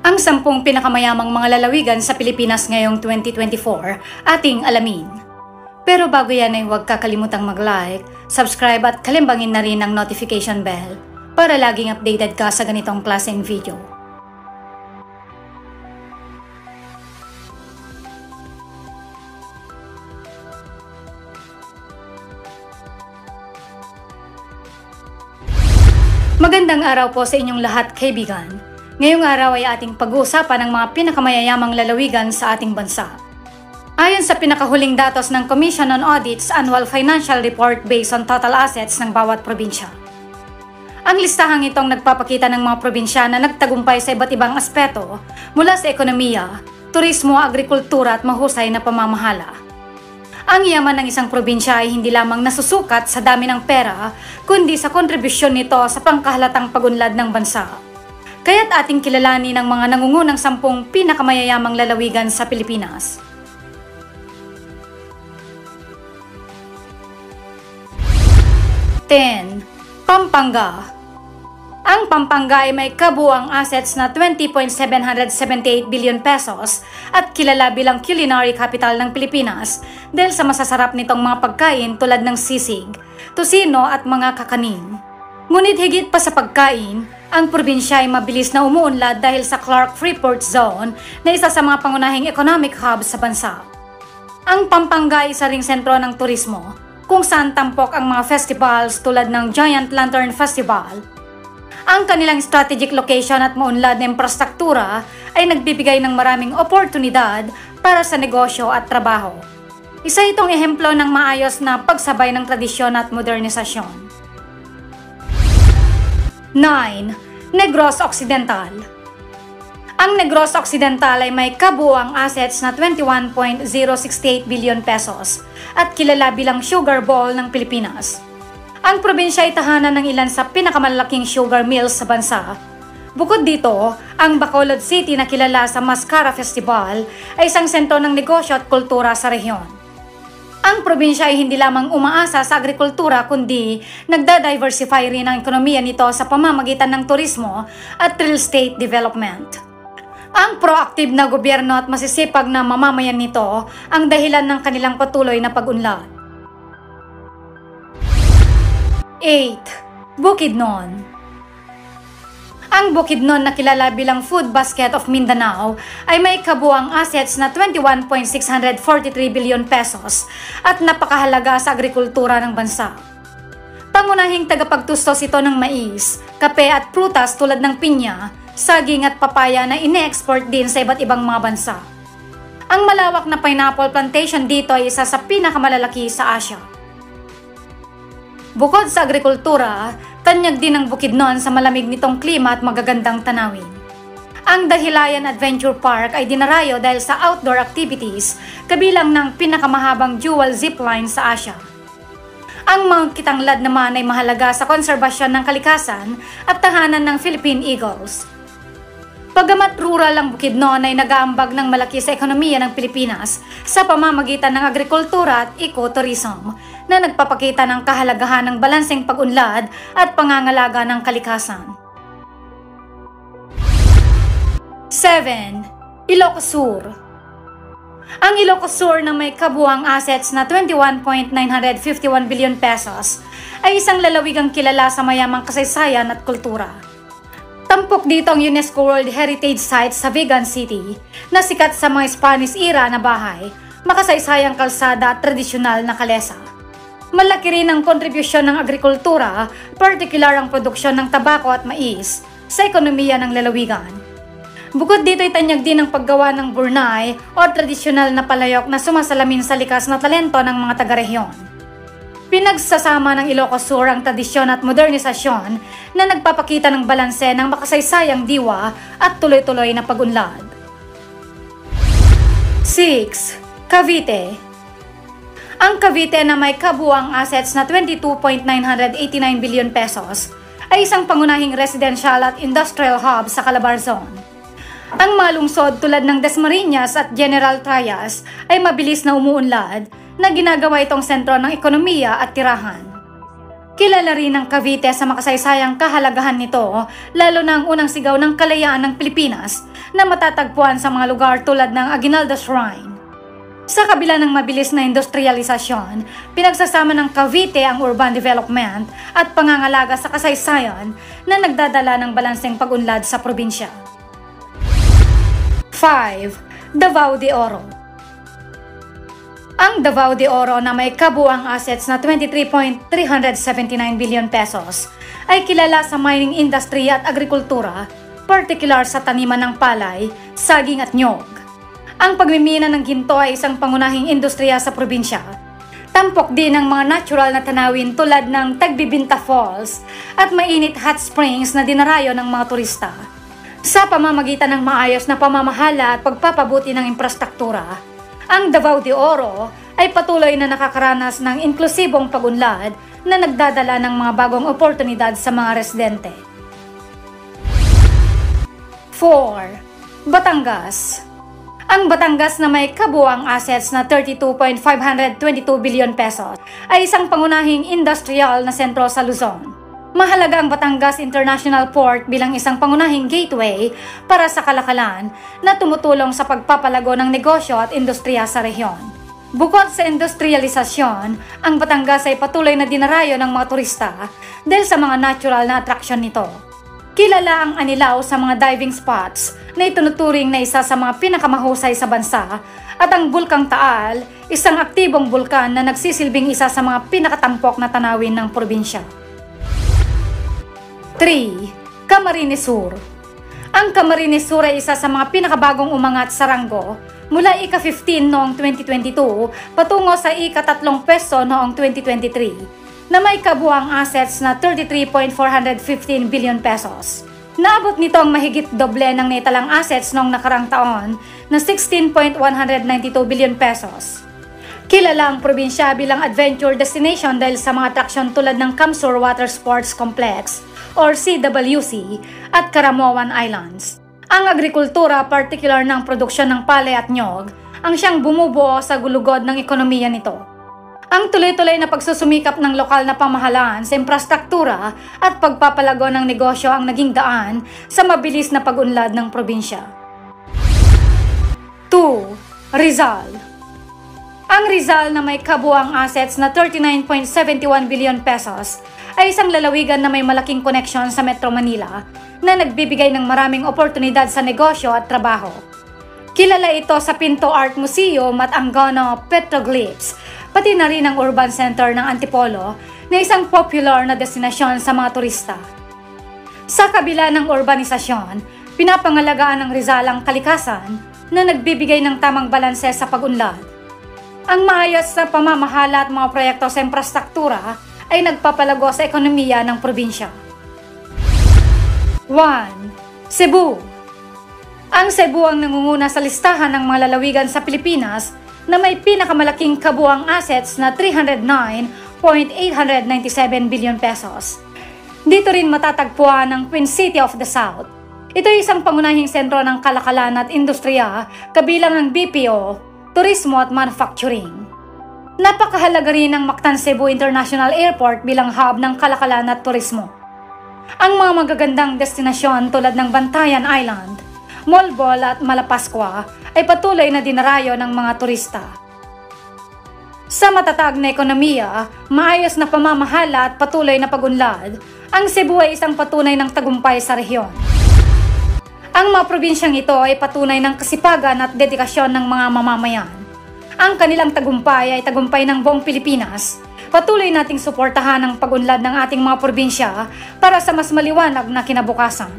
Ang 10 pinakamayamang mga lalawigan sa Pilipinas ngayong 2024 ating alamin. Pero bago yan ay huwag kakalimutang mag-like, subscribe at kalimbangin na rin ang notification bell para laging updated ka sa ganitong klaseng video. Magandang araw po sa inyong lahat, kaibigan. Ngayong araw ay ating pag-uusapan ang mga pinakamayayamang lalawigan sa ating bansa. Ayon sa pinakahuling datos ng Commission on Audit's Annual Financial Report based on total assets ng bawat probinsya. Ang listahang itong nagpapakita ng mga probinsya na nagtagumpay sa iba't ibang aspeto mula sa ekonomiya, turismo, agrikultura at mahusay na pamamahala. Ang yaman ng isang probinsya ay hindi lamang nasusukat sa dami ng pera, kundi sa kontribusyon nito sa pangkahalatang pag-unlad ng bansa. Kaya't ating kilalanin ang mga nangungunang 10 pinakamayayamang lalawigan sa Pilipinas. Pampanga. Ang Pampanga ay may kabuuang assets na 20.778 billion pesos at kilala bilang culinary capital ng Pilipinas dahil sa masasarap nitong mga pagkain tulad ng sisig, tusino at mga kakanin. Ngunit higit pa sa pagkain, ang probinsya ay mabilis na umuunlad dahil sa Clark-Freeport Zone na isa sa mga pangunahing economic hub sa bansa. Ang Pampanga ay isa ring sentro ng turismo, kung saan tampok ang mga festivals tulad ng Giant Lantern Festival. Ang kanilang strategic location at maunlad na infrastruktura ay nagbibigay ng maraming oportunidad para sa negosyo at trabaho. Isa itong ehemplo ng maayos na pagsabay ng tradisyon at modernisasyon. 9. Negros Occidental. Ang Negros Occidental ay may kabuuang assets na 21.068 billion pesos at kilala bilang Sugar Bowl ng Pilipinas. Ang probinsya ay tahanan ng ilan sa pinakamalaking sugar mills sa bansa. Bukod dito, ang Bacolod City na kilala sa Mascara Festival ay isang sentro ng negosyo at kultura sa rehiyon. Ang probinsya ay hindi lamang umaasa sa agrikultura kundi nagda-diversify rin ang ekonomiya nito sa pamamagitan ng turismo at real estate development. Ang proactive na gobyerno at masisipag na mamamayan nito ang dahilan ng kanilang patuloy na pag-unlad. 8. Bukidnon. Ang Bukidnon na kilala bilang Food Basket of Mindanao ay may kabuuang assets na 21.643 billion pesos at napakahalaga sa agrikultura ng bansa. Pangunahing tagapagtustos ito ng mais, kape at prutas tulad ng pinya, saging at papaya na ine-export din sa iba't ibang mga bansa. Ang malawak na pineapple plantation dito ay isa sa pinakamalalaki sa Asia. Bukod sa agrikultura, tanyag din ang Bukidnon sa malamig nitong klima at magagandang tanawin. Ang Dahilayan Adventure Park ay dinarayo dahil sa outdoor activities, kabilang ng pinakamahabang dual zipline sa Asia. Ang Mount Kitanglad naman ay mahalaga sa konserbasyon ng kalikasan at tahanan ng Philippine Eagles. Bagamat rural ang Bukidnon ay nag-aambag ng malaki sa ekonomiya ng Pilipinas sa pamamagitan ng agrikultura at ecotourism na nagpapakita ng kahalagahan ng balanseng pag-unlad at pangangalaga ng kalikasan. 7. Ilocos Sur. Ang Ilocos Sur na may kabuuang assets na 21.951 billion pesos ay isang lalawigang kilala sa mayamang kasaysayan at kultura. Tampok dito ang UNESCO World Heritage Site sa Vigan City na sikat sa mga Spanish era na bahay, makasaysayang kalsada at tradisyonal na kalesa. Malaki rin ang kontribusyon ng agrikultura, partikular ang produksyon ng tabako at mais sa ekonomiya ng lalawigan. Bukod dito ay tanyag din ang paggawa ng burnay o tradisyonal na palayok na sumasalamin sa likas na talento ng mga taga-rehiyon. Pinagsasama ng Ilocos Sur ang tradisyon at modernisasyon na nagpapakita ng balanse ng makasaysayang diwa at tuloy-tuloy na pag-unlad. 6. Cavite. Ang Cavite na may kabuuang assets na 22.989 billion pesos ay isang pangunahing residential at industrial hub sa Calabarzon. Ang mga lungsod tulad ng Dasmariñas at General Trias ay mabilis na umuunlad na ginagawa itong sentro ng ekonomiya at tirahan. Kilala rin ng Cavite sa makasaysayang kahalagahan nito, lalo na ang unang sigaw ng kalayaan ng Pilipinas na matatagpuan sa mga lugar tulad ng Aguinaldo Shrine. Sa kabila ng mabilis na industrialisasyon, pinagsasama ng Cavite ang urban development at pangangalaga sa kasaysayan na nagdadala ng balanseng pag-unlad sa probinsya. 5. Davao de Oro. Ang Davao de Oro na may kabuuang assets na 23.379 billion pesos ay kilala sa mining industry at agrikultura, partikular sa taniman ng palay, saging at nyog. Ang pagmimina ng ginto ay isang pangunahing industriya sa probinsya. Tampok din ang mga natural na tanawin tulad ng Tagbibinta Falls at mainit hot springs na dinarayo ng mga turista. Sa pamamagitan ng maayos na pamamahala at pagpapabuti ng infrastruktura, ang Davao de Oro ay patuloy na nakakaranas ng inklusibong pag-unlad na nagdadala ng mga bagong oportunidad sa mga residente. 4. Batangas. Ang Batangas na may kabuuang assets na 32.522 billion pesos ay isang pangunahing industrial na sentro sa Luzon. Mahalaga ang Batangas International Port bilang isang pangunahing gateway para sa kalakalan na tumutulong sa pagpapalago ng negosyo at industriya sa rehiyon. Bukod sa industrialisasyon, ang Batangas ay patuloy na dinarayo ng mga turista dahil sa mga natural na atraksyon nito. Kilala ang Anilao sa mga diving spots na itunuturing na isa sa mga pinakamahusay sa bansa at ang Bulkang Taal, isang aktibong bulkan na nagsisilbing isa sa mga pinakatampok na tanawin ng probinsya. 3. Camarines Sur. Ang Camarines Sur ay isa sa mga pinakabagong umangat sa ranggo mula ika-15 noong 2022 patungo sa ika-3 peso noong 2023 na may kabuuang assets na 33.415 billion pesos. Naabot nito ang mahigit doble ng naitalang assets noong nakarang taon na 16.192 billion pesos. Kilala ang probinsya bilang adventure destination dahil sa mga atraksyon tulad ng Camsur Water Sports Complex or CWC at Caramoan Islands. Ang agrikultura, partikular ng produksyon ng palay at nyog, ang siyang bumubuo sa gulugod ng ekonomiya nito. Ang tuloy-tuloy na pagsusumikap ng lokal na pamahalaan sa infrastruktura at pagpapalago ng negosyo ang naging daan sa mabilis na pag-unlad ng probinsya. 2. Rizal. Ang Rizal na may kabuuang assets na 39.71 billion pesos ay isang lalawigan na may malaking koneksyon sa Metro Manila na nagbibigay ng maraming oportunidad sa negosyo at trabaho. Kilala ito sa Pinto Art Museum at Angono Petroglyphs, pati na rin ang urban center ng Antipolo na isang popular na destinasyon sa mga turista. Sa kabila ng urbanisasyon, pinapangalagaan ng Rizal ang kalikasan na nagbibigay ng tamang balanse sa pag-unlad. Ang maayos na pamamahala at mga proyekto sa infrastruktura ay nagpapalago sa ekonomiya ng probinsya. 1. Cebu. Ang Cebu ang nangunguna sa listahan ng mga lalawigan sa Pilipinas na may pinakamalaking kabuuang assets na 309.897 billion pesos. Dito rin matatagpuan ang Queen City of the South. Ito ay isang pangunahing sentro ng kalakalan at industriya kabilang ng BPO, turismo at manufacturing. Napakahalaga rin ang Mactan Cebu International Airport bilang hub ng kalakalan at turismo. Ang mga magagandang destinasyon tulad ng Bantayan Island, Molbol at Malapascua ay patuloy na dinarayo ng mga turista. Sa matatag na ekonomiya, maayos na pamamahala at patuloy na pag-unlad, ang Cebu ay isang patunay ng tagumpay sa rehiyon. Ang mga probinsyang ito ay patunay ng kasipagan at dedikasyon ng mga mamamayan. Ang kanilang tagumpay ay tagumpay ng buong Pilipinas. Patuloy nating suportahan ang pag-unlad ng ating mga probinsya para sa mas maliwanag na kinabukasan.